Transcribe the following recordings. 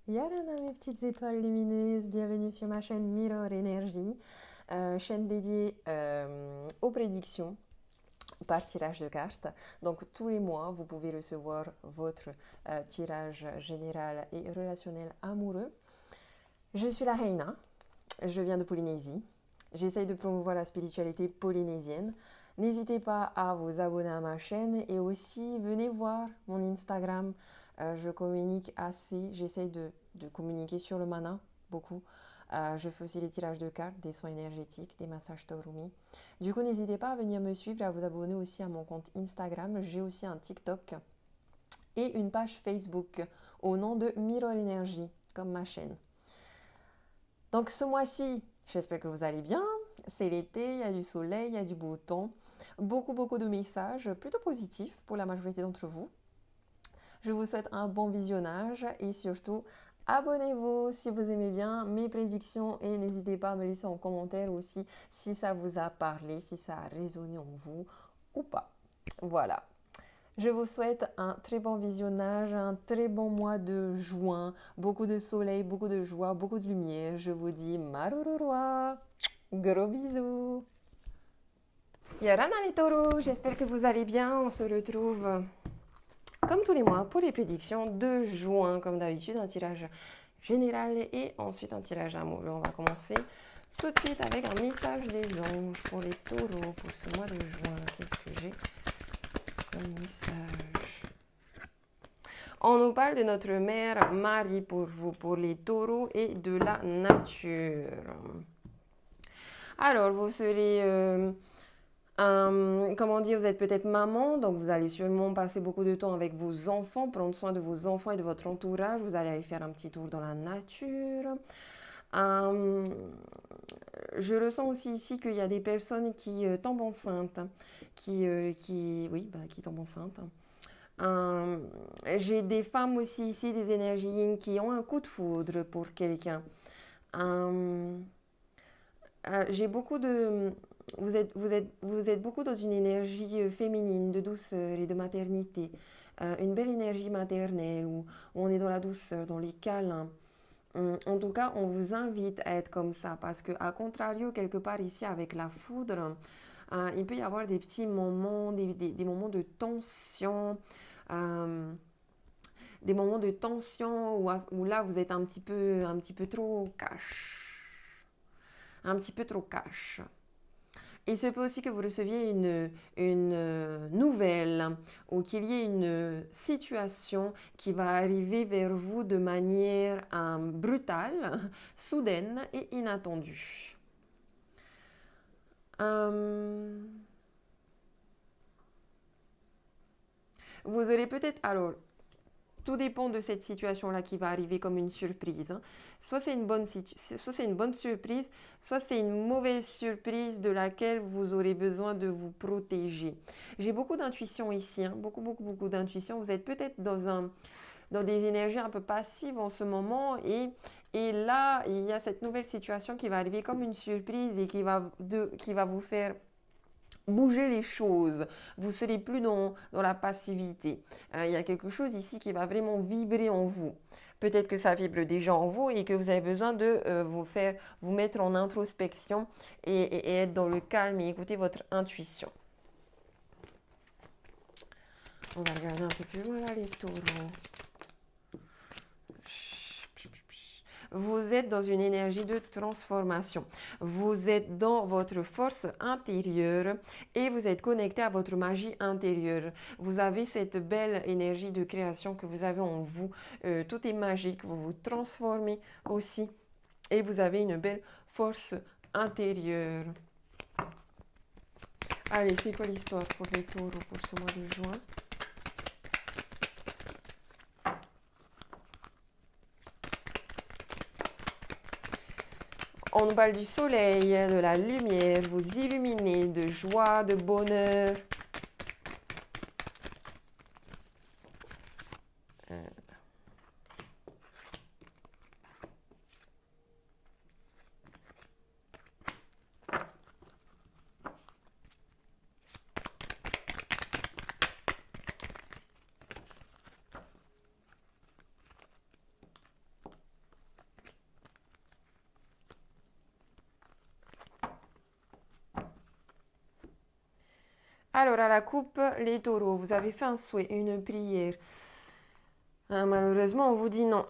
Yarana mes petites étoiles lumineuses, bienvenue sur ma chaîne Mirror Energy, chaîne dédiée aux prédictions par tirage de cartes. Donc tous les mois, vous pouvez recevoir votre tirage général et relationnel amoureux. Je suis la Reina, je viens de Polynésie. J'essaye de promouvoir la spiritualité polynésienne. N'hésitez pas à vous abonner à ma chaîne et aussi venez voir mon Instagram. Je communique assez, j'essaye de communiquer sur le mana, beaucoup. Je fais aussi les tirages de cartes, des soins énergétiques, des massages Torumi. Du coup, n'hésitez pas à venir me suivre et à vous abonner aussi à mon compte Instagram. J'ai aussi un TikTok et une page Facebook au nom de Mirror Energy, comme ma chaîne. Donc ce mois-ci, j'espère que vous allez bien. C'est l'été, il y a du soleil, il y a du beau temps. Beaucoup de messages plutôt positifs pour la majorité d'entre vous. Je vous souhaite un bon visionnage et surtout, abonnez-vous si vous aimez bien mes prédictions et n'hésitez pas à me laisser en commentaire aussi si ça vous a parlé, si ça a résonné en vous ou pas. Voilà. Je vous souhaite un très bon visionnage, un très bon mois de juin, beaucoup de soleil, beaucoup de joie, beaucoup de lumière. Je vous dis marururua, gros bisous. Yorana les taureaux, j'espère que vous allez bien. On se retrouve comme tous les mois pour les prédictions de juin, comme d'habitude, un tirage général et ensuite un tirage amoureux. On va commencer tout de suite avec un message des anges pour les taureaux pour ce mois de juin. Qu'est-ce que j'ai comme message? On nous parle de notre mère Marie pour vous, pour les taureaux et de la nature. Alors, vous serez, comment dire, vous êtes peut-être maman, donc vous allez sûrement passer beaucoup de temps avec vos enfants, prendre soin de vos enfants et de votre entourage. Vous allez aller faire un petit tour dans la nature. Je ressens aussi ici qu'il y a des personnes qui tombent enceintes, qui tombent enceintes. J'ai des femmes aussi ici, des énergies yin qui ont un coup de foudre pour quelqu'un. J'ai beaucoup de... vous êtes beaucoup dans une énergie féminine, de douceur et de maternité. Une belle énergie maternelle où on est dans la douceur, dans les câlins. En tout cas, on vous invite à être comme ça parce que, à contrario, quelque part ici avec la foudre, il peut y avoir des petits moments, des moments de tension. Euh, des moments de tension où là vous êtes un petit peu trop cash. Un petit peu trop cash. Il se peut aussi que vous receviez une nouvelle ou qu'il y ait une situation qui va arriver vers vous de manière brutale, soudaine et inattendue. Vous aurez peut-être... Alors, tout dépend de cette situation-là qui va arriver comme une surprise. Soit c'est une bonne surprise, soit c'est une mauvaise surprise de laquelle vous aurez besoin de vous protéger. J'ai beaucoup d'intuition ici, beaucoup d'intuition. Vous êtes peut-être dans des énergies un peu passives en ce moment et là, il y a cette nouvelle situation qui va arriver comme une surprise et qui va vous faire bouger les choses, vous ne serez plus dans la passivité. Il y a quelque chose ici qui va vraiment vibrer en vous. Peut-être que ça vibre déjà en vous et que vous avez besoin de vous mettre en introspection et être dans le calme et écouter votre intuition. On va regarder un peu plus loin là les taureaux. Vous êtes dans une énergie de transformation. Vous êtes dans votre force intérieure et vous êtes connecté à votre magie intérieure. Vous avez cette belle énergie de création que vous avez en vous. Tout est magique. Vous vous transformez aussi et vous avez une belle force intérieure. Allez, c'est quoi l'histoire pour les taureaux pour ce mois de juin? On nous parle du soleil, de la lumière, vous illuminez de joie, de bonheur. Alors, à la coupe, les taureaux, vous avez fait un souhait, une prière. Malheureusement, on vous dit non.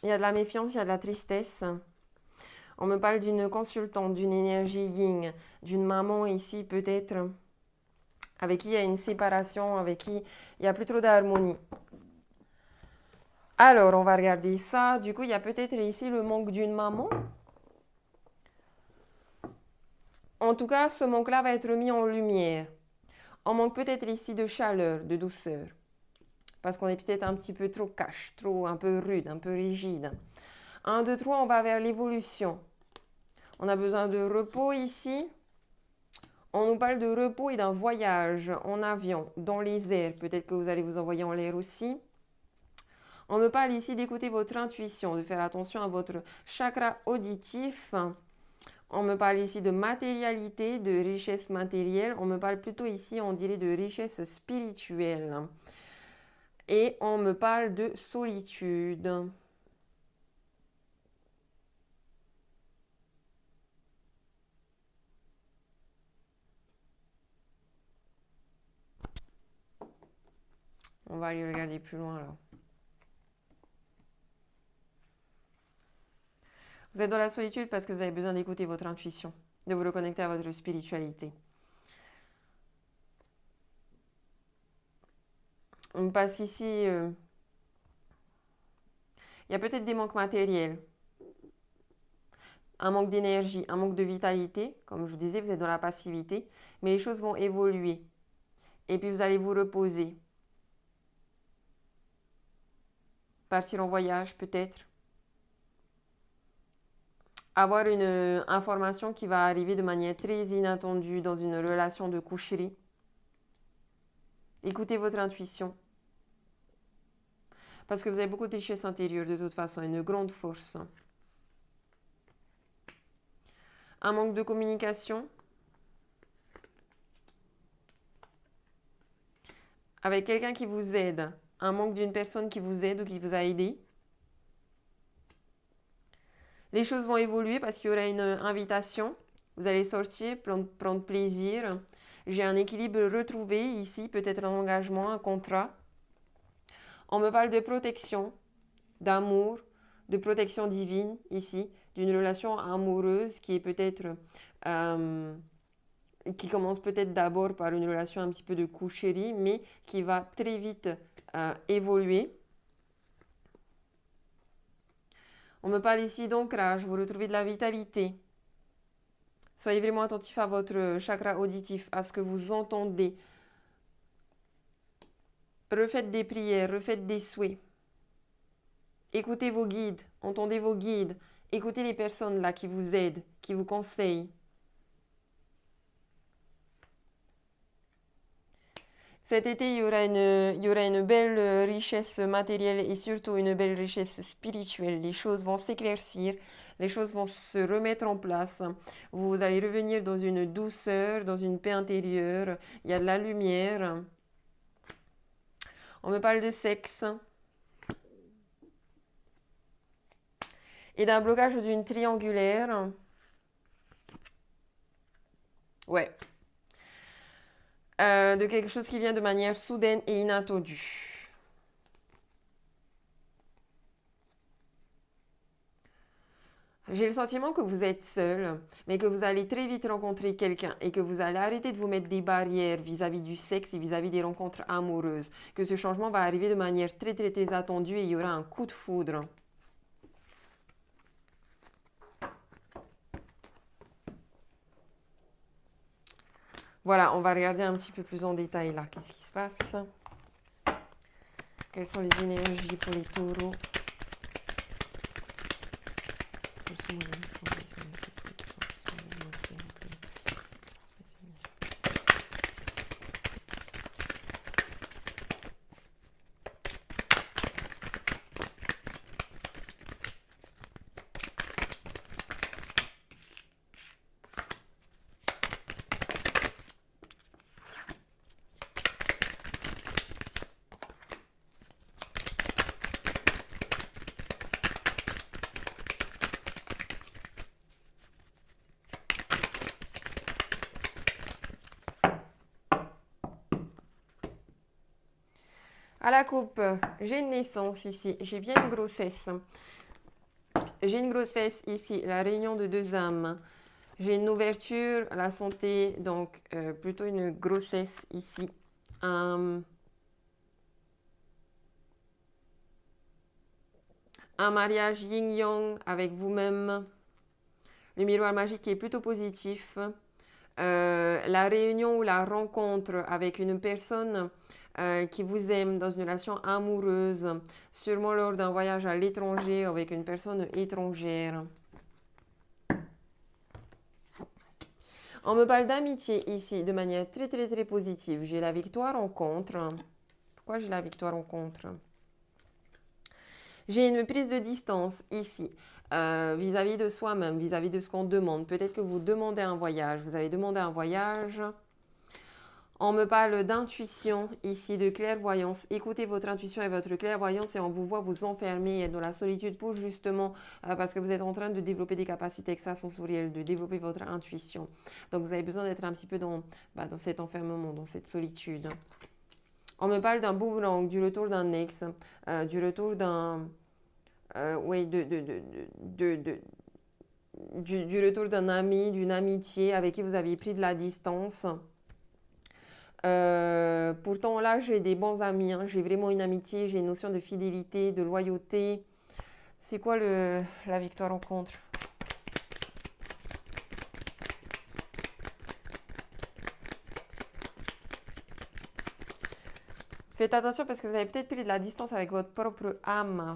Il y a de la méfiance, il y a de la tristesse. On me parle d'une consultante, d'une énergie yin, d'une maman ici peut-être, avec qui il y a une séparation, avec qui il n'y a plus trop d'harmonie. Alors, on va regarder ça. Du coup, il y a peut-être ici le manque d'une maman. En tout cas, ce manque-là va être mis en lumière. On manque peut-être ici de chaleur, de douceur. Parce qu'on est peut-être un petit peu trop cash, un peu rude, un peu rigide. 1, 2, 3, on va vers l'évolution. On a besoin de repos ici. On nous parle de repos et d'un voyage en avion, dans les airs. Peut-être que vous allez vous envoyer en l'air aussi. On me parle ici d'écouter votre intuition, de faire attention à votre chakra auditif. On me parle ici de matérialité, de richesse matérielle. On me parle plutôt ici, on dirait, de richesse spirituelle. Et on me parle de solitude. On va aller regarder plus loin là. Vous êtes dans la solitude parce que vous avez besoin d'écouter votre intuition, de vous reconnecter à votre spiritualité. Parce qu'ici, il y a peut-être des manques matériels, un manque d'énergie, un manque de vitalité. Comme je vous disais, vous êtes dans la passivité, mais les choses vont évoluer. Et puis vous allez vous reposer. Partir en voyage peut-être. Avoir une information qui va arriver de manière très inattendue dans une relation de coucherie. Écoutez votre intuition. Parce que vous avez beaucoup de richesse intérieure de toute façon, une grande force. Un manque de communication. Avec quelqu'un qui vous aide. Un manque d'une personne qui vous aide ou qui vous a aidé. Les choses vont évoluer parce qu'il y aura une invitation. Vous allez sortir, prendre plaisir. J'ai un équilibre retrouvé ici, peut-être un engagement, un contrat. On me parle de protection, d'amour, de protection divine ici, d'une relation amoureuse qui est peut-être, qui commence peut-être d'abord par une relation un petit peu de coucherie, mais qui va très vite évoluer. On me parle ici d'ancrage, vous retrouvez de la vitalité. Soyez vraiment attentif à votre chakra auditif, à ce que vous entendez. Refaites des prières, refaites des souhaits. Écoutez vos guides, entendez vos guides. Écoutez les personnes là qui vous aident, qui vous conseillent. Cet été, il y aura une belle richesse matérielle et surtout une belle richesse spirituelle. Les choses vont s'éclaircir, les choses vont se remettre en place. Vous allez revenir dans une douceur, dans une paix intérieure. Il y a de la lumière. On me parle de sexe. Et d'un blocage d'une triangulaire. Ouais. De quelque chose qui vient de manière soudaine et inattendue. J'ai le sentiment que vous êtes seul, mais que vous allez très vite rencontrer quelqu'un et que vous allez arrêter de vous mettre des barrières vis-à-vis du sexe et vis-à-vis des rencontres amoureuses. Que ce changement va arriver de manière très très très attendue et il y aura un coup de foudre. Voilà, on va regarder un petit peu plus en détail là. Qu'est-ce qui se passe? Quelles sont les énergies pour les taureaux? À la coupe, j'ai une naissance ici, j'ai bien une grossesse. J'ai une grossesse ici, la réunion de deux âmes. J'ai une ouverture à la santé, donc plutôt une grossesse ici. Un mariage yin-yang avec vous-même. Le miroir magique qui est plutôt positif. La réunion ou la rencontre avec une personne qui vous aime dans une relation amoureuse, sûrement lors d'un voyage à l'étranger avec une personne étrangère. On me parle d'amitié ici de manière très très très positive. J'ai la victoire en contre. Pourquoi j'ai la victoire en contre? J'ai une prise de distance ici vis-à-vis de soi-même, vis-à-vis de ce qu'on demande. Peut-être que vous demandez un voyage, vous avez demandé un voyage. On me parle d'intuition ici, de clairvoyance. Écoutez votre intuition et votre clairvoyance et on vous voit vous enfermer dans la solitude pour justement, parce que vous êtes en train de développer des capacités extrasensorielles, de développer votre intuition. Donc vous avez besoin d'être un petit peu dans cet enfermement, dans cette solitude. On me parle d'un boomerang, du retour d'un ex, du retour d'un... oui, du retour d'un ami, d'une amitié avec qui vous aviez pris de la distance. Pourtant là j'ai des bons amis, hein. J'ai vraiment une amitié, j'ai une notion de fidélité, de loyauté. C'est quoi la victoire en contre? Faites attention parce que vous avez peut-être pris de la distance avec votre propre âme,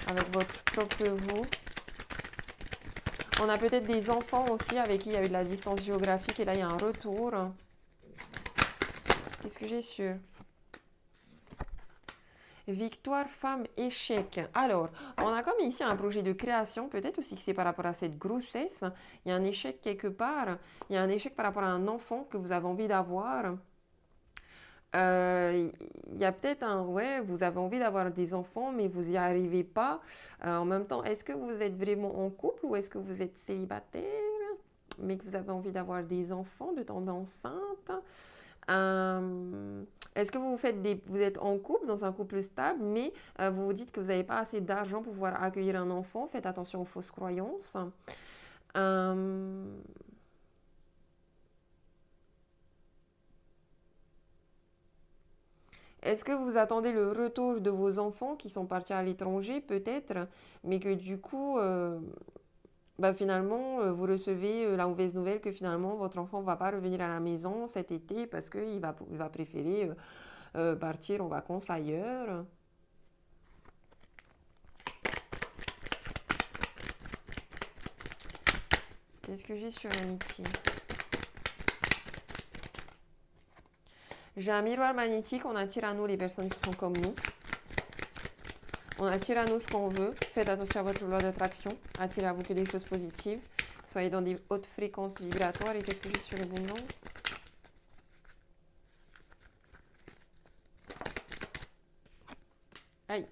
avec votre propre vous. On a peut-être des enfants aussi avec qui il y a eu de la distance géographique et là il y a un retour. Qu'est-ce que j'ai sur victoire, femme, échec. Alors, on a comme ici un projet de création. Peut-être aussi que c'est par rapport à cette grossesse. Il y a un échec quelque part. Il y a un échec par rapport à un enfant que vous avez envie d'avoir. Il y a peut-être un... Ouais, vous avez envie d'avoir des enfants, mais vous n'y arrivez pas. En même temps, est-ce que vous êtes vraiment en couple ou est-ce que vous êtes célibataire, mais que vous avez envie d'avoir des enfants, de tomber enceinte? Est-ce que vous êtes en couple, dans un couple stable, mais vous vous dites que vous n'avez pas assez d'argent pour pouvoir accueillir un enfant? Faites attention aux fausses croyances. Est-ce que vous attendez le retour de vos enfants qui sont partis à l'étranger, peut-être, mais que du coup, finalement, vous recevez la mauvaise nouvelle que finalement, votre enfant ne va pas revenir à la maison cet été parce qu'il va préférer partir en vacances ailleurs? Qu'est-ce que j'ai sur l'amitié? J'ai un miroir magnétique, on attire à nous les personnes qui sont comme nous. On attire à nous ce qu'on veut. Faites attention à votre loi d'attraction. Attirez à vous que des choses positives. Soyez dans des hautes fréquences vibratoires. Et qu'est-ce que j'ai sur le bon nom? Aïe.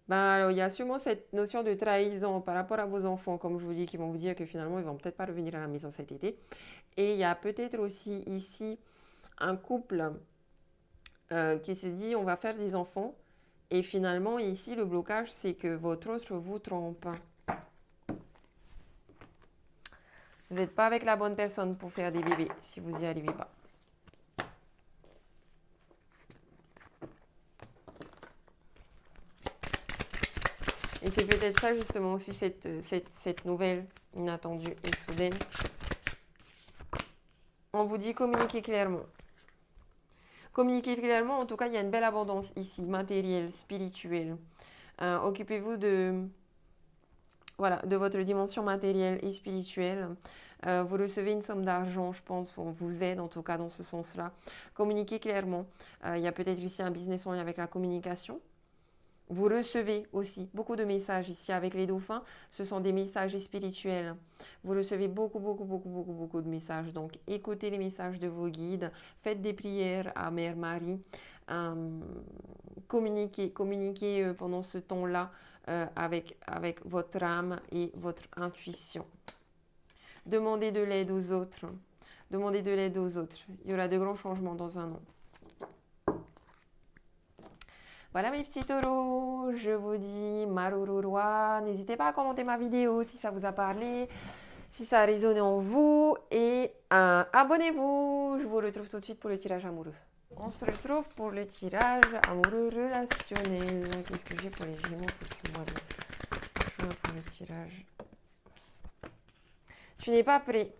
Alors, il y a sûrement cette notion de trahison par rapport à vos enfants, comme je vous dis, qui vont vous dire que finalement, ils vont peut-être pas revenir à la maison cet été. Et il y a peut-être aussi ici un couple qui se dit, on va faire des enfants. Et finalement, ici, le blocage, c'est que votre autre vous trompe. Vous n'êtes pas avec la bonne personne pour faire des bébés, si vous n'y arrivez pas. Et c'est peut-être ça justement aussi cette nouvelle inattendue et soudaine. On vous dit communiquer clairement. Communiquer clairement, en tout cas, il y a une belle abondance ici, matérielle, spirituelle. Occupez-vous de votre dimension matérielle et spirituelle. Vous recevez une somme d'argent, je pense, on vous aide en tout cas dans ce sens-là. Communiquez clairement. Il y a peut-être ici un business en lien avec la communication. Vous recevez aussi beaucoup de messages ici avec les dauphins. Ce sont des messages spirituels. Vous recevez beaucoup de messages. Donc, écoutez les messages de vos guides. Faites des prières à Mère Marie. Communiquez pendant ce temps-là avec votre âme et votre intuition. Demandez de l'aide aux autres. Demandez de l'aide aux autres. Il y aura de grands changements dans un an. Voilà mes petits taureaux, je vous dis marururua. N'hésitez pas à commenter ma vidéo si ça vous a parlé, si ça a résonné en vous. Et abonnez-vous. Je vous retrouve tout de suite pour le tirage amoureux. On se retrouve pour le tirage amoureux relationnel. Qu'est-ce que j'ai pour les Gémeaux pour ce mois de juin pour le tirage? Tu n'es pas prêt.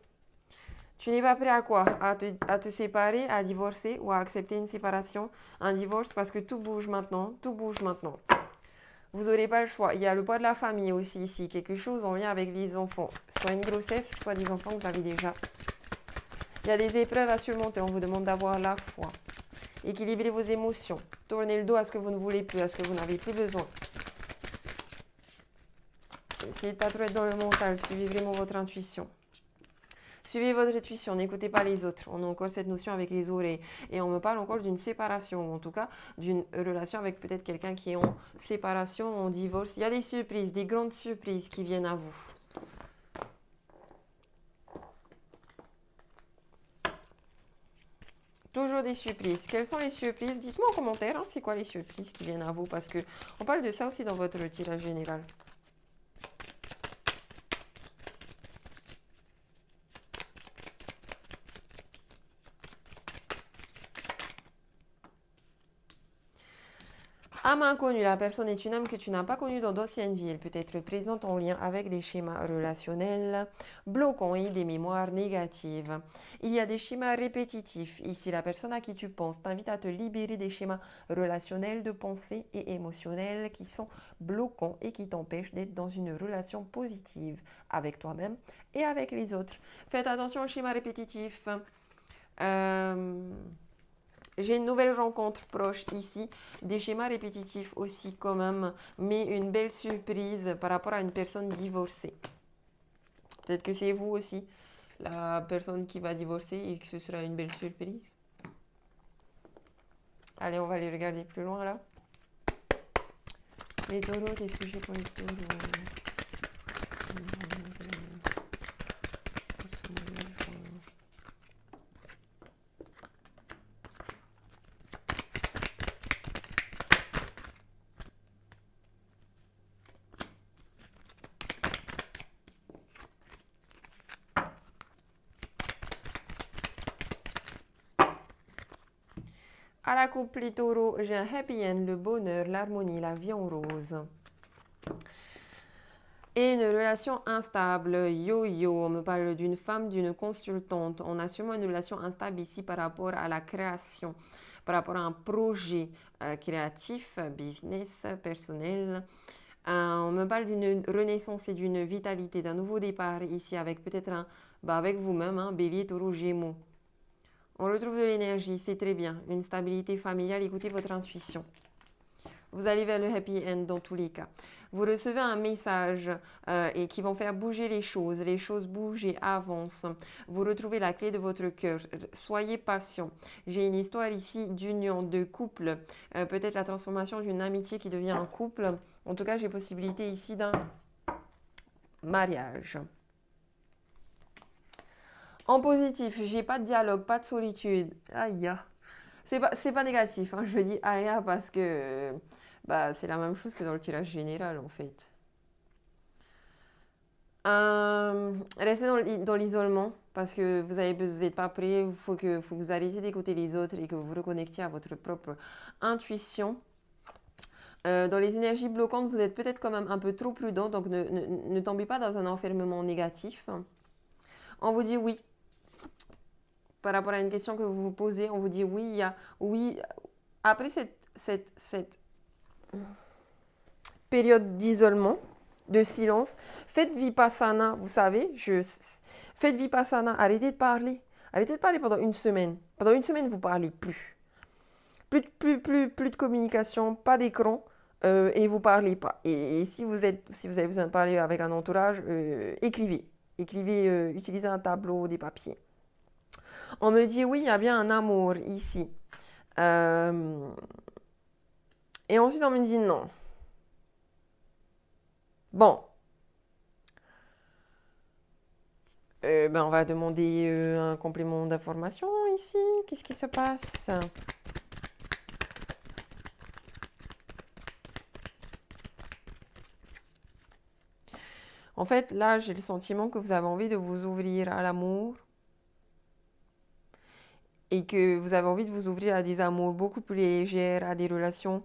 Tu n'es pas prêt à quoi? À te séparer, à divorcer ou à accepter une séparation, un divorce, parce que tout bouge maintenant, tout bouge maintenant. Vous n'aurez pas le choix. Il y a le poids de la famille aussi ici, quelque chose en lien avec les enfants. Soit une grossesse, soit des enfants que vous avez déjà. Il y a des épreuves à surmonter, on vous demande d'avoir la foi. Équilibrez vos émotions. Tournez le dos à ce que vous ne voulez plus, à ce que vous n'avez plus besoin. Essayez de ne pas trop être dans le mental, suivez vraiment votre intuition. Suivez votre intuition, n'écoutez pas les autres. On a encore cette notion avec les oreilles. Et on me parle encore d'une séparation, ou en tout cas d'une relation avec peut-être quelqu'un qui est en séparation, en divorce. Il y a des surprises, des grandes surprises qui viennent à vous. Toujours des surprises. Quelles sont les surprises? Dites-moi en commentaire, hein, c'est quoi les surprises qui viennent à vous, parce que on parle de ça aussi dans votre tirage général. Âme inconnue, la personne est une âme que tu n'as pas connue dans d'anciennes vies. Elle peut être présente en lien avec des schémas relationnels bloquants et des mémoires négatives. Il y a des schémas répétitifs. Ici, la personne à qui tu penses t'invite à te libérer des schémas relationnels de pensée et émotionnels qui sont bloquants et qui t'empêchent d'être dans une relation positive avec toi-même et avec les autres. Faites attention aux schémas répétitifs. J'ai une nouvelle rencontre proche ici, des schémas répétitifs aussi quand même, mais une belle surprise par rapport à une personne divorcée. Peut-être que c'est vous aussi, la personne qui va divorcer et que ce sera une belle surprise. Allez, on va aller regarder plus loin là. Les taureaux, qu'est-ce que j'ai pour les taureaux? À la coupe les taureaux, j'ai un happy end, le bonheur, l'harmonie, la vie en rose. Et une relation instable, yo-yo, on me parle d'une femme, d'une consultante. On a sûrement une relation instable ici par rapport à la création, par rapport à un projet créatif, business, personnel. On me parle d'une renaissance et d'une vitalité, d'un nouveau départ ici avec peut-être avec vous-même, hein, Bélier, Taureau, Gémeaux. On retrouve de l'énergie, c'est très bien. Une stabilité familiale, écoutez votre intuition. Vous allez vers le happy end dans tous les cas. Vous recevez un message et qui vont faire bouger les choses bougent et avancent. Vous retrouvez la clé de votre cœur. Soyez patient. J'ai une histoire ici d'union, de couple. Peut-être la transformation d'une amitié qui devient un couple. En tout cas, j'ai possibilité ici d'un mariage. En positif, j'ai pas de dialogue, pas de solitude. Aïe, c'est pas négatif, hein. Je dis aïe parce que c'est la même chose que dans le tirage général en fait. Restez dans l'isolement parce que vous n'êtes pas prêt. Il faut que vous arrêtiez d'écouter les autres et que vous vous reconnectiez à votre propre intuition. Dans les énergies bloquantes, vous êtes peut-être quand même un peu trop prudent, donc ne tombez pas dans un enfermement négatif. On vous dit oui. Par rapport à une question que vous vous posez, on vous dit oui, il y a oui. Après cette période d'isolement, de silence, faites vipassana, vous savez, faites vipassana, arrêtez de parler. Arrêtez de parler pendant une semaine. Pendant une semaine, vous ne parlez plus. Plus de communication, pas d'écran, et vous ne parlez pas. Et si vous avez besoin de parler avec un entourage, écrivez. Écrivez, utilisez un tableau, des papiers. On me dit, oui, il y a bien un amour ici. Et ensuite, on me dit non. Bon. On va demander un complément d'information ici. Qu'est-ce qui se passe? En fait, là, j'ai le sentiment que vous avez envie de vous ouvrir à l'amour et que vous avez envie de vous ouvrir à des amours beaucoup plus légères, à des relations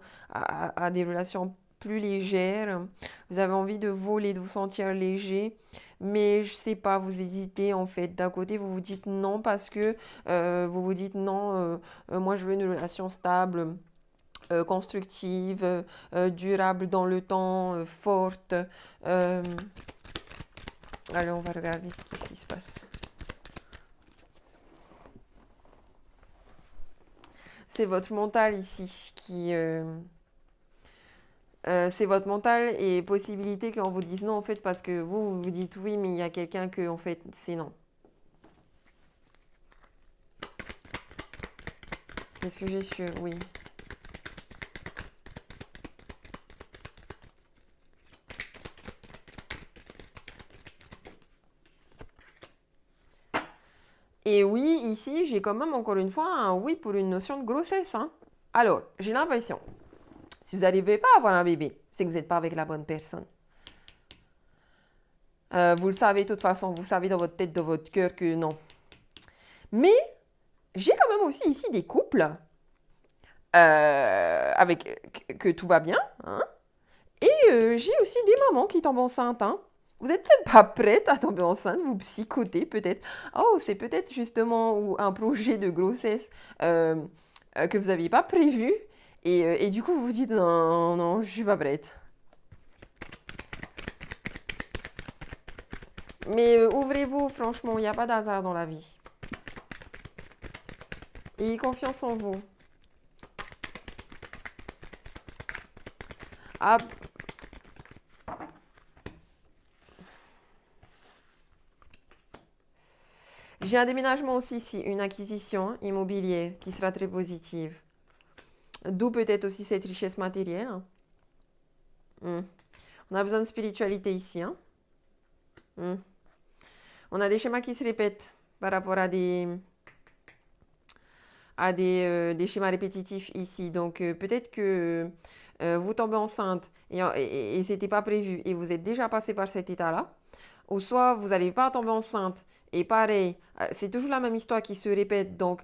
plus légères. Vous avez envie de voler, de vous sentir léger, mais je sais pas, vous hésitez en fait. D'un côté, vous vous dites non parce que vous vous dites non, moi je veux une relation stable. Constructive, durable dans le temps, forte. Euh, allez, on va regarder qu'est-ce qui se passe. C'est votre mental ici c'est votre mental et possibilité qu'on vous dise non en fait parce que vous vous dites oui mais il y a quelqu'un que en fait c'est non. Qu'est-ce que j'ai su? Oui. Et oui, ici, j'ai quand même encore une fois un oui pour une notion de grossesse. Hein. Alors, j'ai l'impression, si vous n'arrivez pas à avoir un bébé, c'est que vous n'êtes pas avec la bonne personne. Vous le savez de toute façon, vous savez dans votre tête, dans votre cœur que non. Mais j'ai quand même aussi ici des couples avec que tout va bien. Hein, et j'ai aussi des mamans qui tombent enceintes. Hein. Vous n'êtes peut-être pas prête à tomber enceinte, vous psychotez peut-être. Oh, c'est peut-être justement un projet de grossesse que vous n'aviez pas prévu. Et du coup, vous vous dites non, non, je suis pas prête. Mais ouvrez-vous, franchement, il n'y a pas d'hasard dans la vie. Ayez confiance en vous. Ah, j'ai un déménagement aussi ici, une acquisition immobilière qui sera très positive. D'où peut-être aussi cette richesse matérielle. Hmm. On a besoin de spiritualité ici. Hein. Hmm. On a des schémas qui se répètent par rapport à des schémas répétitifs ici. Donc peut-être que vous tombez enceinte et c'était pas prévu et vous êtes déjà passé par cet état-là. Ou soit vous n'allez pas tomber enceinte et pareil, c'est toujours la même histoire qui se répète. Donc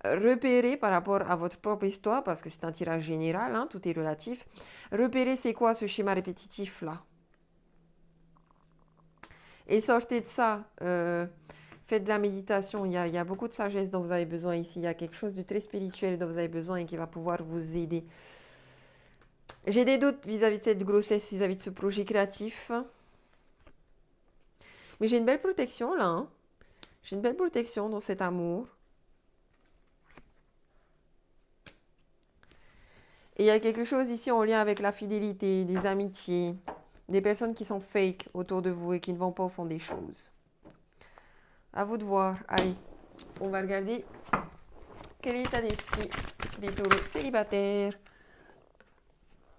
repérez par rapport à votre propre histoire, parce que c'est un tirage général, hein, tout est relatif. Repérez c'est quoi ce schéma répétitif-là. Et sortez de ça. Faites de la méditation. Il y a beaucoup de sagesse dont vous avez besoin ici. Il y a quelque chose de très spirituel dont vous avez besoin et qui va pouvoir vous aider. J'ai des doutes vis-à-vis de cette grossesse, vis-à-vis de ce projet créatif. Mais j'ai une belle protection là. Hein. J'ai une belle protection dans cet amour. Et il y a quelque chose ici en lien avec la fidélité, des amitiés, des personnes qui sont fake autour de vous et qui ne vont pas au fond des choses. À vous de voir. Allez, on va regarder quel est l'état d'esprit des taureaux célibataires.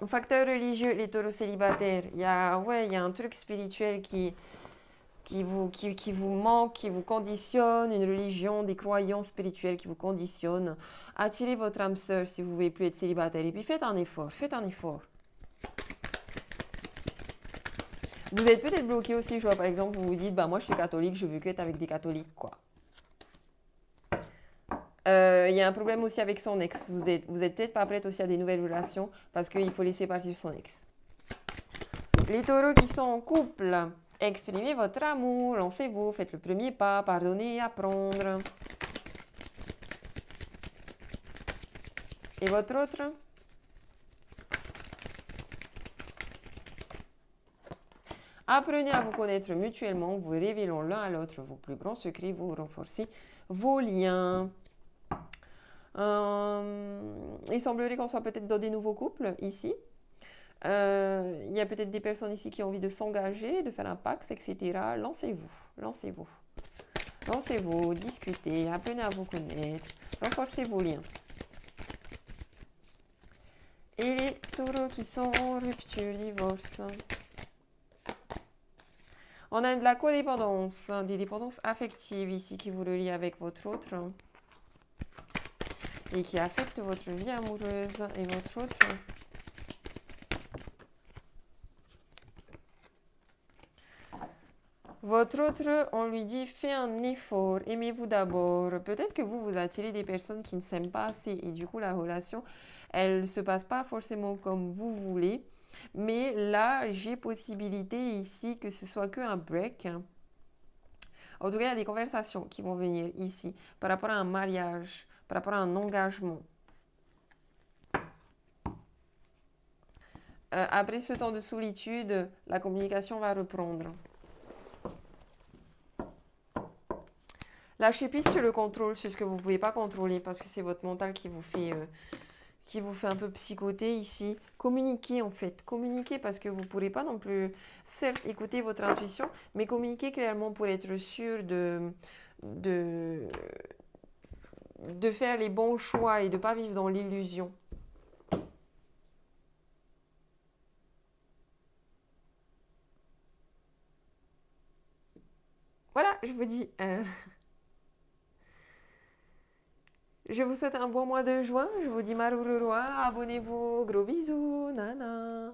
Au facteur religieux, les taureaux célibataires, il y a un truc spirituel qui vous manque, qui vous conditionne, une religion, des croyances spirituelles qui vous conditionnent. Attirez votre âme sœur si vous ne voulez plus être célibataire. Et puis faites un effort, faites un effort. Vous êtes peut-être bloqué aussi, je vois par exemple, vous vous dites, bah moi je suis catholique, je veux que être avec des catholiques, quoi. Il y a un problème aussi avec son ex. Vous êtes peut-être pas prête aussi à des nouvelles relations parce qu'il faut laisser partir son ex. Les taureaux qui sont en couple, exprimez votre amour, lancez-vous, faites le premier pas, pardonnez et apprendre. Et votre autre? Apprenez à vous connaître mutuellement, vous révélons l'un à l'autre vos plus grands secrets, vous renforcez vos liens. Il semblerait qu'on soit peut-être dans des nouveaux couples ici. Il y a peut-être des personnes ici qui ont envie de s'engager, de faire un pacte, etc. Lancez-vous, lancez-vous. Lancez-vous, discutez, apprenez à vous connaître, renforcez vos liens. Et les taureaux qui sont en rupture, divorce. On a de la codépendance, des dépendances affectives ici qui vous relient avec votre autre et qui affectent votre vie amoureuse et votre autre. Votre autre, on lui dit fais un effort, aimez-vous d'abord. Peut-être que vous attirez des personnes qui ne s'aiment pas assez et du coup la relation, elle ne se passe pas forcément comme vous voulez. Mais là, j'ai possibilité ici que ce soit que un break. En tout cas, il y a des conversations qui vont venir ici par rapport à un mariage, par rapport à un engagement. Après ce temps de solitude, la communication va reprendre. Lâchez prise sur le contrôle, sur ce que vous ne pouvez pas contrôler parce que c'est votre mental qui vous fait un peu psychoter ici. Communiquez en fait, communiquez parce que vous ne pourrez pas non plus, certes, écouter votre intuition, mais communiquer clairement pour être sûr de faire les bons choix et de ne pas vivre dans l'illusion. Voilà, je vous dis... je vous souhaite un bon mois de juin. Je vous dis Marururua. Abonnez-vous. Gros bisous. Nana.